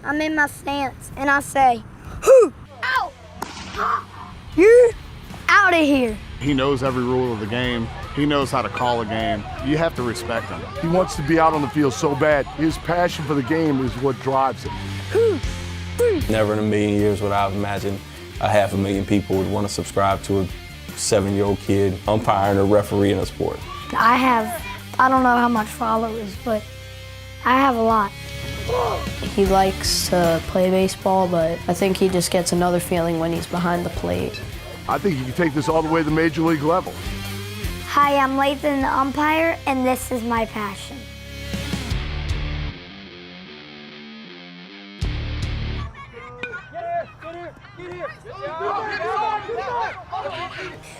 I'm in my stance, and I say, "Whoo! Out! You're out of here." He knows every rule of the game. He knows how to call a game. You have to respect him. He wants to be out on the field so bad. His passion for the game is what drives him. Never in a million years would I have imagined 500,000 people would want to subscribe to a 7-year-old kid umpiring or referee in a sport. I don't know how much followers, but I have a lot. He likes to play baseball, but I think he just gets another feeling when he's behind the plate. I think you can take this all the way to the major league level. Hi, I'm Lathan, the umpire, and this is my passion.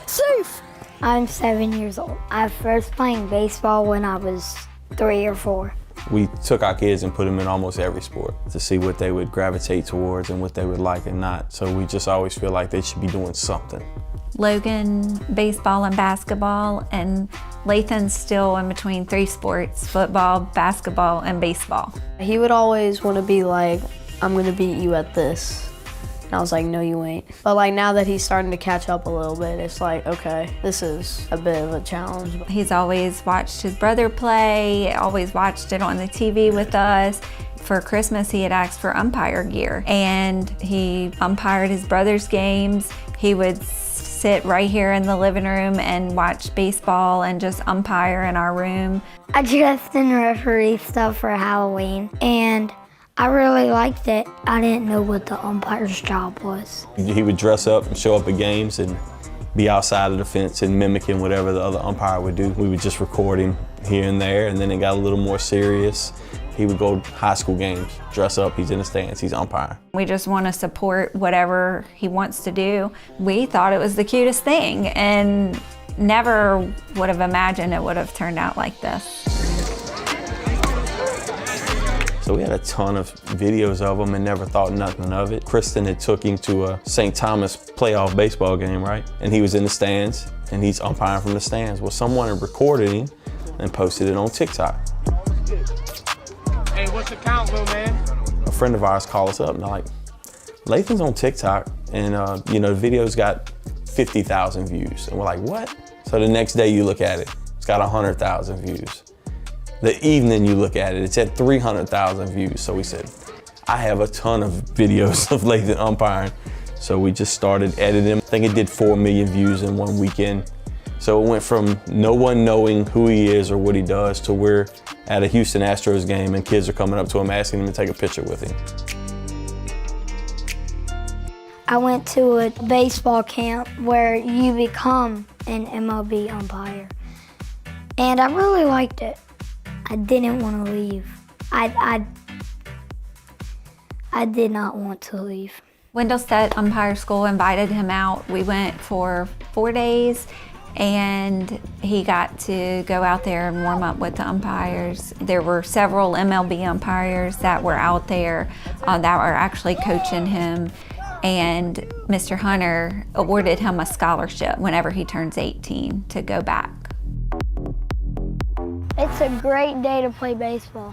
Safe! I'm 7 years old. I first playing baseball when I was 3 or 4. We took our kids and put them in almost every sport to see what they would gravitate towards and what they would like and not. So we just always feel like they should be doing something. Logan, baseball and basketball, and Lathan's still in between 3 sports, football, basketball, and baseball. He would always want to be like, "I'm gonna beat you at this." And I was like, "No, you ain't." But like now that he's starting to catch up a little bit, it's like, okay, this is a bit of a challenge. He's always watched his brother play, always watched it on the TV with us. For Christmas, he had asked for umpire gear, and he umpired his brother's games. He would sit right here in the living room and watch baseball and just umpire in our room. I dressed in referee stuff for Halloween, and I really liked it. I didn't know what the umpire's job was. He would dress up and show up at games and be outside of the fence and mimicking whatever the other umpire would do. We would just record him here and there, and then it got a little more serious. He would go to high school games, dress up, he's in the stands, he's umpiring. We just want to support whatever he wants to do. We thought it was the cutest thing and never would have imagined it would have turned out like this. So we had a ton of videos of him and never thought nothing of it. Kristen had took him to a St. Thomas playoff baseball game, right? And he was in the stands and he's umpiring from the stands. Well, someone had recorded him and posted it on TikTok. Hey, what's the count, little man? A friend of ours called us up and they're like, "Lathan's on TikTok and the video's got 50,000 views." And we're like, "What?" So the next day you look at it, it's got 100,000 views. The evening you look at it, it's at 300,000 views. So we said, I have a ton of videos of Lathan umpiring. So we just started editing. I think it did 4 million views in one weekend. So it went from no one knowing who he is or what he does to we're at a Houston Astros game and kids are coming up to him asking him to take a picture with him. I went to a baseball camp where you become an MLB umpire, and I really liked it. I didn't want to leave. I did not want to leave. Wendell State Umpire School invited him out. We went for 4 days and he got to go out there and warm up with the umpires. There were several MLB umpires that were out there that were actually coaching him, and Mr. Hunter awarded him a scholarship whenever he turns 18 to go back. It's a great day to play baseball.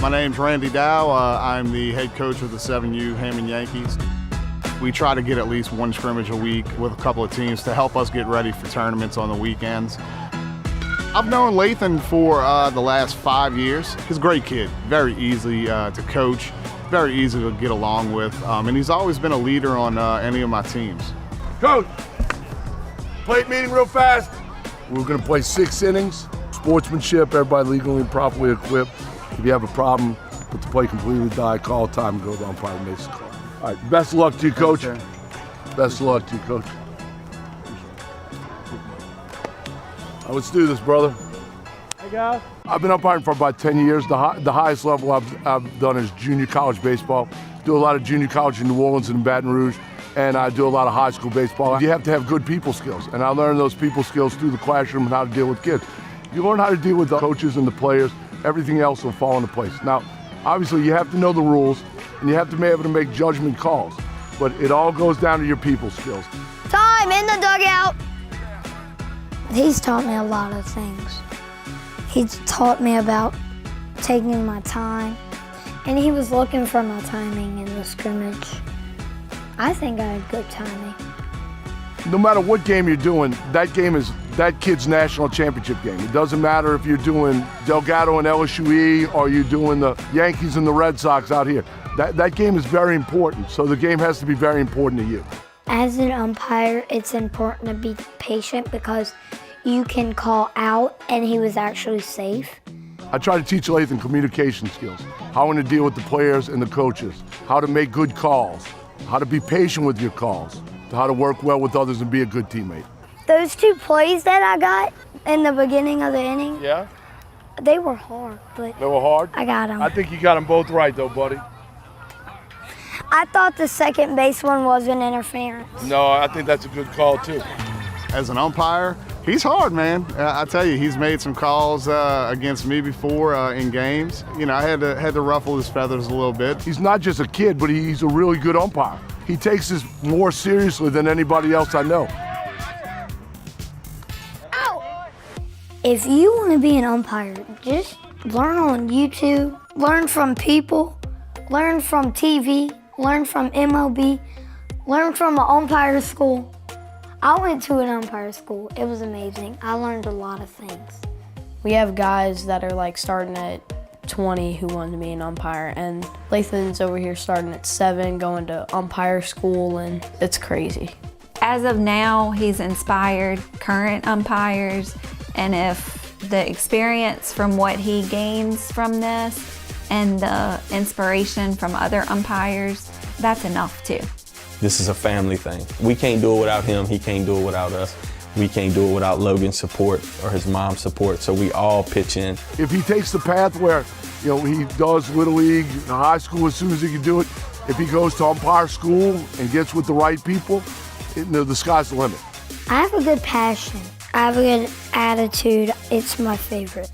My name's Randy Dow. I'm the head coach of the 7U Hammond Yankees. We try to get at least one scrimmage a week with a couple of teams to help us get ready for tournaments on the weekends. I've known Lathan for the last 5 years. He's a great kid, very easy to coach, very easy to get along with, and he's always been a leader on any of my teams. Coach, plate meeting real fast. We're gonna play 6 innings. Sportsmanship, everybody legally and properly equipped. If you have a problem with the play completely die, call time and go to the umpire and make a call. All right, best of luck to you, Coach. Best of luck to you, Coach. All right, let's do this, brother. Hey, guys. I've been umpiring for about 10 years. The highest level I've done is junior college baseball. Do a lot of junior college in New Orleans and Baton Rouge, and I do a lot of high school baseball. You have to have good people skills, and I learned those people skills through the classroom and how to deal with kids. You learn how to deal with the coaches and the players, everything else will fall into place. Now, obviously you have to know the rules and you have to be able to make judgment calls, but it all goes down to your people skills. Time in the dugout. He's taught me a lot of things. He's taught me about taking my time And he was looking for my timing in the scrimmage. I think I had good timing. No matter what game you're doing, that game is that kid's national championship game. It doesn't matter if you're doing Delgado and LSUE or you're doing the Yankees and the Red Sox out here. That game is very important, so the game has to be very important to you. As an umpire, it's important to be patient because you can call out and he was actually safe. I try to teach Lathan communication skills, how to deal with the players and the coaches, how to make good calls, how to be patient with your calls, how to work well with others and be a good teammate. Those 2 plays that I got in the beginning of the inning, Yeah? they were hard, but They were hard? I got them. I think you got them both right though, buddy. I thought the second base one wasn't interference. No, I think that's a good call too. As an umpire, he's hard, man. I tell you, he's made some calls against me before in games. You know, I had to ruffle his feathers a little bit. He's not just a kid, but he's a really good umpire. He takes this more seriously than anybody else I know. If you want to be an umpire, just learn on YouTube, learn from people, learn from TV, learn from MLB, learn from an umpire school. I went to an umpire school. It was amazing. I learned a lot of things. We have guys that are like starting at 20 who want to be an umpire, and Lathan's over here starting at 7, going to umpire school, and it's crazy. As of now, he's inspired current umpires, and if the experience from what he gains from this and the inspiration from other umpires, that's enough too. This is a family thing. We can't do it without him, he can't do it without us. We can't do it without Logan's support or his mom's support, so we all pitch in. If he takes the path where, you know, he does Little League, high school as soon as he can do it, if he goes to umpire school and gets with the right people, the sky's the limit. I have a good passion. I have a good attitude. It's my favorite.